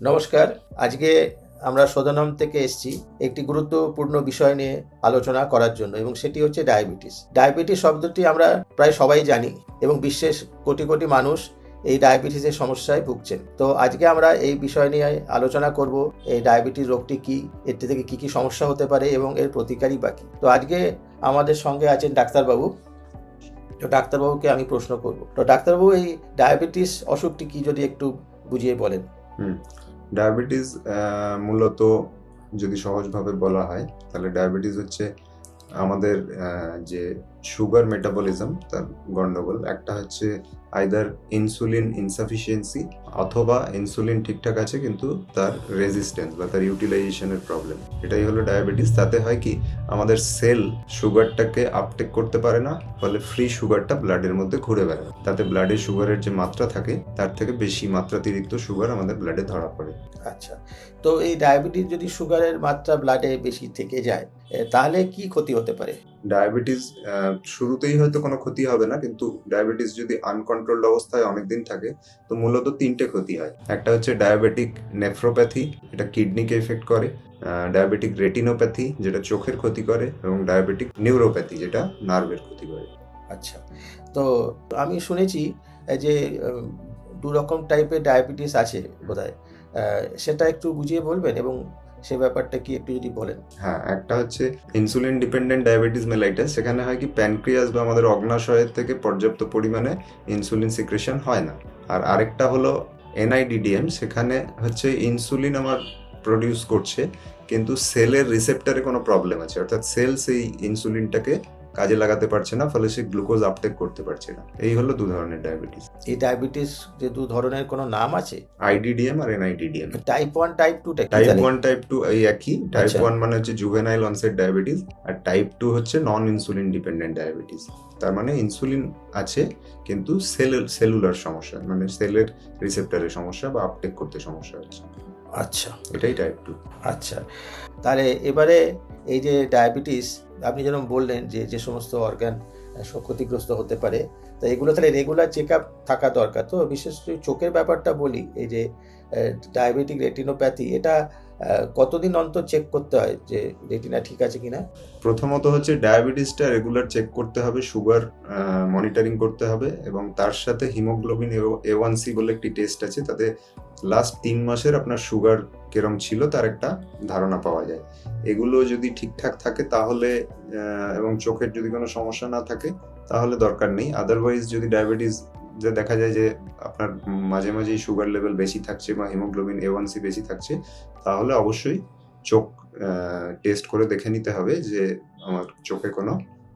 নমস্কার। আজকে আমরা সদনম থেকে এসেছি একটি গুরুত্বপূর্ণ বিষয় নিয়ে আলোচনা করার জন্য, এবং সেটি হচ্ছে ডায়াবেটিস। ডায়াবেটিস শব্দটি আমরা প্রায় সবাই জানি, এবং বিশ্বের কোটি কোটি মানুষ এই ডায়াবেটিসের সমস্যায় ভুগছেন। তো আজকে আমরা এই বিষয় নিয়ে আলোচনা করব, এই ডায়াবেটিস রোগটি কি, এর থেকে কি কি সমস্যা হতে পারে এবং এর প্রতিকারই বা কি। তো আজকে আমাদের সঙ্গে আছেন ডাক্তারবাবু। তো ডাক্তারবাবুকে আমি প্রশ্ন করব, তো ডাক্তারবাবু এই ডায়াবেটিস অসুখটি কি যদি একটু বুঝিয়ে বলেন। ডায়াবেটিস মূলত যদি সহজভাবে বলা হয় তাহলে ডায়াবেটিস হচ্ছে আমাদের যে সুগার মেটাবলিজম তার গন্ডগোল। একটা হচ্ছে আইদার ইনসুলিন ইনসাফিসিয়েন্সি, অথবা ইনসুলিন ঠিকঠাক আছে কিন্তু তার রেজিস্ট্যান্স বা তার ইউটিলাইজেশনের প্রবলেম। এটাই হলো ডায়াবেটিস। তাতে হয় কি, আমাদের সেল সুগারটাকে আপটেক করতে পারে না, ফলে ফ্রি সুগারটা ব্লাডের মধ্যে ঘুরে বেড়ায়। তাতে ব্লাডে সুগারের যে মাত্রা থাকে তার থেকে বেশি মাত্রাতিরিক্ত সুগার আমাদের ব্লাডে ধরা পড়ে। আচ্ছা, তো এই ডায়াবেটিস যদি সুগারের মাত্রা ব্লাডে বেশি থেকে যায়, তাহলে কি ক্ষতি হতে পারে? ডায়াবেটিস শুরুতেই হয়তো কোনো ক্ষতি হবে না, কিন্তু ডায়াবেটিস যদি আনকন্ট্রোলড অবস্থায় অনেকদিন থাকে তো মূলত তিনটে ক্ষতি হয়। একটা হচ্ছে ডায়াবেটিক নেফ্রোপ্যাথি, এটা কিডনিকে এফেক্ট করে; ডায়াবেটিক রেটিনোপ্যাথি, যেটা চোখের ক্ষতি করে; এবং ডায়াবেটিক নিউরোপ্যাথি, যেটা নার্ভের ক্ষতি করে। আচ্ছা, তো আমি শুনেছি যে দু রকম টাইপের ডায়াবেটিস আছে বোধহয়, সেটা একটু বুঝিয়ে বলবেন, এবং সে ব্যাপারটা কি একটু যদি বলেন। হ্যাঁ, একটা হচ্ছে ইনসুলিন ডিপেন্ডেন্ট ডায়াবেটিস মেলাইটাস। সেখানে হয় কি, প্যানক্রিয়াস বা আমাদের অগ্নাশয়ের থেকে পর্যাপ্ত পরিমাণে ইনসুলিন সিক্রেশন হয় না। আর আরেকটা হলো এনআইডিডিএম। সেখানে হচ্ছে ইনসুলিন আমার প্রডিউস করছে, কিন্তু সেলের রিসেপ্টরে কোনো প্রবলেম আছে, অর্থাৎ সেল সেই ইনসুলিনটাকে কাজে লাগাতে পারছে না, ফলে সে গ্লুকোজ আপটেক করতে পারছে না। এই হলো দু ধরনের ডায়াবেটিস। এই ডায়াবেটিস যে দু ধরনের কোনো নাম আছে? আইডিডিএম আর এনআইডিডিএম। টাইপ 1 টাইপ 2 টাইপ 1 টাইপ 2 এই একই। টাইপ আচ্ছা। 1 মানে হচ্ছে জুভেনাইল অনসেট ডায়াবেটিস, আর টাইপ 2 হচ্ছে নন ইনসুলিন ডিপেন্ডেন্ট ডায়াবেটিস। তার মানে ইনসুলিন আছে কিন্তু সেলুলার সমস্যা, মানে সেলের রিসেপ্টরের সমস্যা বা আপটেক করতে সমস্যা হচ্ছে। আচ্ছা, এটাই টাইপ 2। আচ্ছা, তাহলে এবারে এই যে ডায়াবেটিস, আপনি যেরকম বললেন যে যে সমস্ত অর্গান ক্ষতিগ্রস্ত হতে পারে, তো এগুলো তাহলে রেগুলার চেক আপ থাকা দরকার। তো বিশেষ করে চোখের ব্যাপারটা বলি, এই যে ডায়াবেটিক রেটিনোপ্যাথি, এটা কতদিন অন্তর চেক করতে হয় যে রেটিনা ঠিক আছে কিনা? প্রথমত হচ্ছে ডায়াবেটিসটা রেগুলার চেক করতে হবে, সুগার মনিটরিং করতে হবে, এবং তার সাথে হিমোগ্লোবিন A1C বলে একটি টেস্ট আছে, তাতে লাস্ট 3 মাসের আপনার সুগার কিরম ছিল তার একটা ধারণা পাওয়া যায়। এগুলো যদি ঠিকঠাক থাকে তাহলে, এবং চোখের যদি কোনো সমস্যা না থাকে তাহলে দরকার নেই। আদারওয়াইজ যদি ডায়াবেটিস যে দেখা যায় যে আপনার মাঝে মাঝেই সুগার লেভেল বেশি থাকছে বা হিমোগ্লোবিন A1C বেশি থাকছে, তাহলে অবশ্যই চোখ টেস্ট করে দেখে নিতে হবে যে আমার চোখে কোনো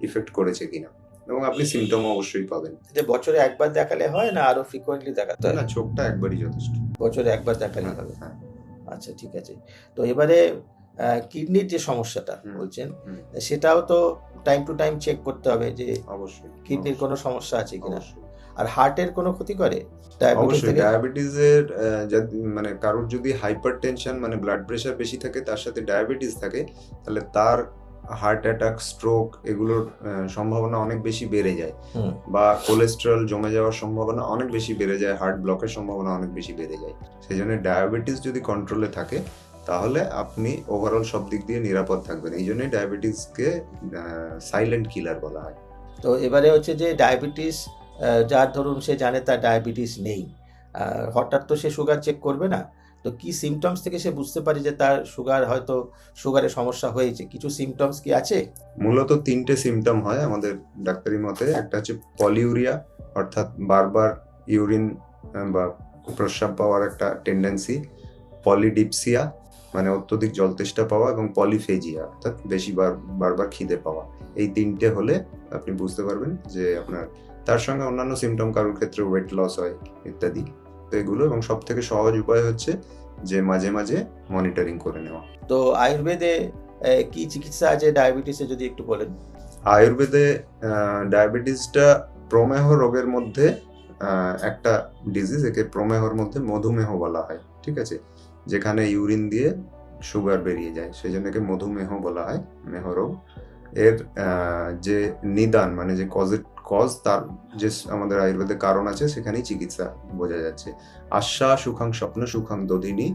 ইফেক্ট করেছে কিনা, এবং আপনি সিমটম অবশ্যই পাবেন। যে বছরে একবার দেখালে হয় না আরো ফ্রিকোয়েন্টলি দেখাতে হয়? না, চোখটা একবারই যথেষ্ট। বছরে একবার দেখালেই হবে। হ্যাঁ। আচ্ছা, ঠিক আছে। তো এবারে কিডনির যে সমস্যাটা বলছেন, সেটাও তো টাইম টু টাইম চেক করতে হবে যে অবশ্যই কিডনির কোনো সমস্যা আছে কিনা। আর হার্টের কোনো ক্ষতি করে অবশ্যই ডায়াবেটিসের মানে কারোর যদি হাইপারটেনশন মানে ব্লাড প্রেশার বেশি থাকে, তার সাথে ডায়াবেটিস থাকে, তাহলে তার হার্ট অ্যাটাক, স্ট্রোক এগুলোর সম্ভাবনা অনেক বেশি বেড়ে যায়, বা কোলেস্টেরল জমে যাওয়ার সম্ভাবনা অনেক বেশি বেড়ে যায়, হার্ট ব্লকের সম্ভাবনা অনেক বেশি বেড়ে যায়। সেই জন্য ডায়াবেটিস যদি কন্ট্রোলে থাকে তাহলে আপনি ওভারঅল সব দিক দিয়ে নিরাপদ থাকবেন। এই জন্যই ডায়াবেটিসকে সাইলেন্ট কিলার বলা হয়। তো এবারে হচ্ছে যে ডায়াবেটিস, যার ধরুন সে জানে তার ডায়াবেটিস নেই, হঠাৎ তো সে সুগার চেক করবে না, তো কি সিমটমস থেকে সে বুঝতে পারে যে তার সুগারের সমস্যা হয়েছে? কিছু সিমটমস কি আছে? মূলত 3টে সিমটম হয় আমাদের ডাক্তারি মতে। একটা হচ্ছে পলিউরিয়া, অর্থাৎ বারবার ইউরিন বা প্রস্রাব পাওয়ার একটা টেন্ডেন্সি; পলিডিপসিয়া মানে অত্যধিক জল তেষ্টা পাওয়া; এবং পলিফেজিয়া অর্থাৎ বারবার খিদে পাওয়া। এই 3টে হলে আপনি বুঝতে পারবেন যে আপনার, তার সঙ্গে অন্যান্য সিমটম কারোর ক্ষেত্রে ওয়েট লস হয় ইত্যাদি। তো এগুলো, এবং সব থেকে সহজ উপায় হচ্ছে যে মাঝে মাঝে মনিটরিং করে নেওয়া। তো আয়ুর্বেদে কি চিকিৎসা আছে ডায়াবেটিসে, যদি একটু বলেন। আয়ুর্বেদে ডায়াবেটিসটা প্রমেহ রোগের মধ্যে একটা ডিজিজ, একে প্রমেহর মধ্যে মধুমেহ বলা হয়, ঠিক আছে? যেখানে ইউরিন দিয়ে সুগার বেরিয়ে যায়, সেই জন্য একে মধুমেহ বলা হয়, মেহ রোগ। এর যে নিদান মানে যে কজ, তার যে আমাদের আয়ুর্বেদে কারণ আছে সেখানেই চিকিৎসা বোঝা যাচ্ছে। আশা সুখাং স্বপ্ন সুখাং দধিনী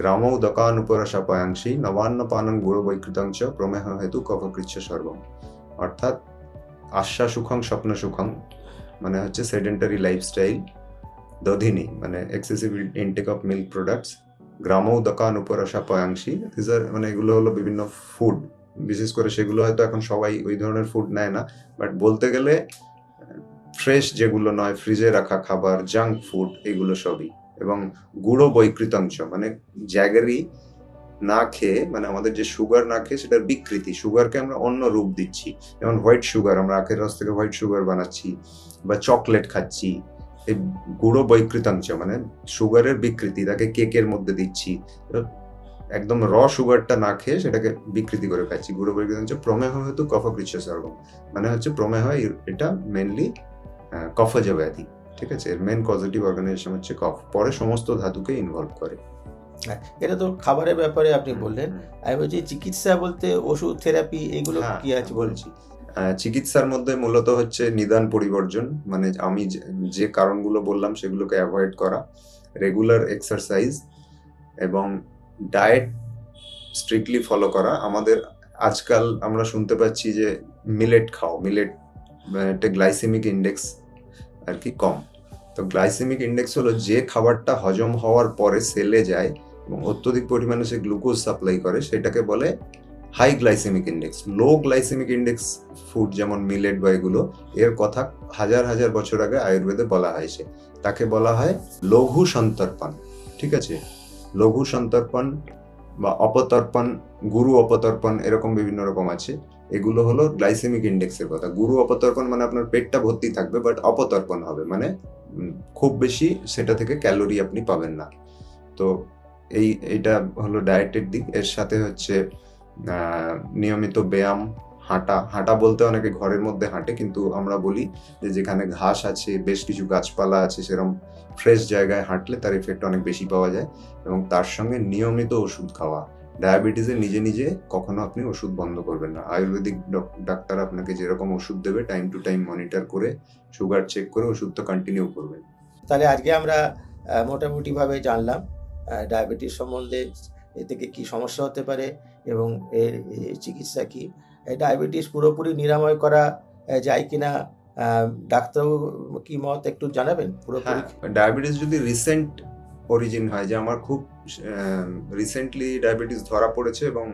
গ্রামৌ দকানুপরাশা পয়াংশী নবান্ন পানং গুড় বৈকৃতং চ প্রমেহ হেতু কফকৃচ্ছ সর্বম। অর্থাৎ আশা সুখাং স্বপ্ন সুখাং মানে হচ্ছে সেডেন্টারি লাইফস্টাইল, দধিনী মানে excessive intake of milk products, গ্রামৌ দকানুপরাশা পয়াংশী, মানে এগুলো হলো বিভিন্ন ফুড, বিশেষ করে সেগুলো হয়তো এখন সবাই ওই ধরনের ফুড নেয় না, বাট বলতে গেলে ফ্রেশ যেগুলো নয়, ফ্রিজে রাখা খাবার, জাঙ্ক ফুড, এগুলো সবই। এবং গুঁড়ো বৈকৃতাংশ মানে জ্যাগারি না খেয়ে, মানে আমাদের যে সুগার না খেয়ে সেটার বিকৃতি, সুগারকে আমরা অন্য রূপ দিচ্ছি। যেমন হোয়াইট সুগার, আমরা আখের রস থেকে হোয়াইট সুগার বানাচ্ছি বা চকলেট খাচ্ছি, এই গুঁড়ো বৈকৃতাংশ মানে সুগারের বিকৃতি, তাকে কেকের মধ্যে দিচ্ছি, একদম র সুগারটা না খেয়ে সেটাকে বিকৃতি করে খাচ্ছি। গুঁড়ো বৈকৃতাংশ প্রমেহ হেতু কফকৃচ্ছ সর্বম মানে হচ্ছে প্রমেহ, এটা মেনলি কফজ ব্যাধি, ঠিক আছে। এর মেন কজেটিভ অর্গানাইজেশন হচ্ছে কফ, পরে সমস্ত ধাতুকে ইনভলভ করে। হ্যাঁ, এটা তো খাবারের ব্যাপারে আপনি বললেন। আমি বলছি চিকিৎসা বলতে ওষুধ, থেরাপি, এগুলো কি আছে বলছি। চিকিৎসার মধ্যে মূলত হচ্ছে নিদান পরিবর্জন, মানে আমি যে কারণগুলো বললাম সেগুলোকে অ্যাভয়েড করা, রেগুলার এক্সারসাইজ এবং ডায়েট স্ট্রিক্টলি ফলো করা। আমাদের আজকাল আমরা শুনতে পাচ্ছি যে মিলেট খাও, মিলেট গ্লাইসেমিক ইন্ডেক্স আর কি কম। তো গ্লাইসেমিক ইন্ডেক্স হলো যে খাবারটা হজম হওয়ার পরে সেলে যায় এবং অত্যধিক পরিমাণে সে গ্লুকোজ সাপ্লাই করে, সেটাকে বলে হাই গ্লাইসেমিক ইন্ডেক্স। লো গ্লাইসেমিক ইন্ডেক্স ফুড যেমন মিলেট বা এগুলো, এর কথা হাজার হাজার বছর আগে আয়ুর্বেদে বলা হয়েছে, তাকে বলা হয় লঘু সন্তর্পণ, ঠিক আছে। লঘু সন্তর্পণ বা অপতর্পণ, গুরু অপতর্পণ, এরকম বিভিন্ন রকম আছে। এগুলো হলো গ্লাইসেমিক ইন্ডেক্সের কথা। গুরু অপতর্পণ মানে আপনার পেটটা ভর্তি থাকবে, বাট অপতর্পণ হবে মানে খুব বেশি সেটা থেকে ক্যালোরি আপনি পাবেন না। তো এইটা হলো ডায়েটের দিক। এর সাথে হচ্ছে নিয়মিত ব্যায়াম, হাঁটা বলতে অনেকে ঘরের মধ্যে হাঁটে, কিন্তু আমরা বলি যে যেখানে ঘাস আছে, বেশ কিছু গাছপালা আছে, সেরকম ফ্রেশ জায়গায় হাঁটলে তার এফেক্ট অনেক বেশি পাওয়া যায়। এবং তার সঙ্গে নিয়মিত ওষুধ খাওয়া। ডায়াবেটিসে নিজে নিজে কখনো আপনি ওষুধ বন্ধ করবেন না। আয়ুর্বেদিক ডাক্তার আপনাকে যেরকম ওষুধ দেবে টাইম টু টাইম মনিটর করে, সুগার চেক করে ওষুধটা কন্টিনিউ করবেন। তাহলে আজকে আমরা মোটামুটিভাবে জানলাম ডায়াবেটিস সম্বন্ধে, এ থেকে কি সমস্যা হতে পারে এবং এর চিকিৎসা কি। ডায়াবেটিস পুরোপুরি নিরাময় করা যায় কিনা, ডাক্তারবাবু কি মত একটু জানাবেন পুরোপুরি। ডায়াবেটিস যদি রিসেন্ট অরিজিন হয়, যে আমার খুব রিসেন্টলি ডায়াবেটিস ধরা পড়েছে এবং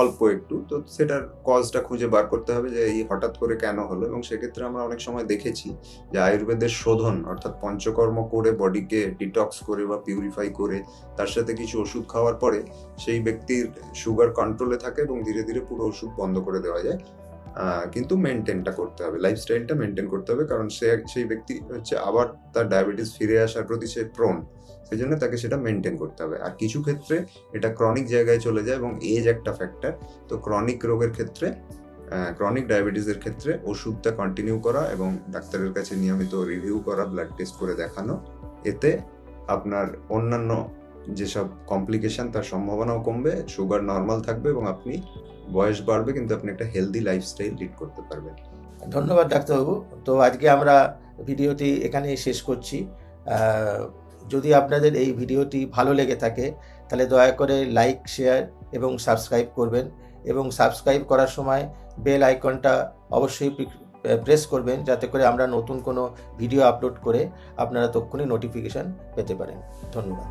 অল্প একটু, তো সেটার কজটা খুঁজে বার করতে হবে যে এই হঠাৎ করে কেন হলো। এবং সেক্ষেত্রে আমরা অনেক সময় দেখেছি যে আয়ুর্বেদের শোধন অর্থাৎ পঞ্চকর্ম করে, বডিকে ডিটক্স করে বা পিউরিফাই করে, তার সাথে কিছু ওষুধ খাওয়ার পরে সেই ব্যক্তির সুগার কন্ট্রোলে থাকে এবং ধীরে ধীরে পুরো ওষুধ বন্ধ করে দেওয়া যায়। কিন্তু মেনটেনটা করতে হবে, লাইফস্টাইলটা মেনটেন করতে হবে, কারণ সেই ব্যক্তি হচ্ছে আবার তার ডায়াবেটিস ফিরে আসার প্রতি সে প্রোন, সেই জন্য তাকে সেটা মেনটেন করতে হবে। আর কিছু ক্ষেত্রে এটা ক্রনিক জায়গায় চলে যায় এবং এজ একটা ফ্যাক্টর। তো ক্রনিক রোগের ক্ষেত্রে, ক্রনিক ডায়াবেটিসের ক্ষেত্রে ওষুধটা কন্টিনিউ করা এবং ডাক্তারের কাছে নিয়মিত রিভিউ করা, ব্লাড টেস্ট করে দেখানো, এতে আপনার অন্যান্য যেসব কমপ্লিকেশন তার সম্ভাবনাও কমবে, সুগার নর্মাল থাকবে এবং আপনি বয়স বাড়বে কিন্তু আপনি একটা হেলদি লাইফস্টাইল লিড করতে পারবেন। ধন্যবাদ ডাক্তারবাবু। তো আজকে আমরা ভিডিওটি এখানেই শেষ করছি। যদি আপনাদের এই ভিডিওটি ভালো লেগে থাকে তাহলে দয়া করে লাইক, শেয়ার এবং সাবস্ক্রাইব করবেন, এবং সাবস্ক্রাইব করার সময় বেল আইকনটা অবশ্যই প্রেস করবেন, যাতে করে আমরা নতুন কোনো ভিডিও আপলোড করে আপনারা তক্ষুনি নোটিফিকেশান পেতে পারেন। ধন্যবাদ।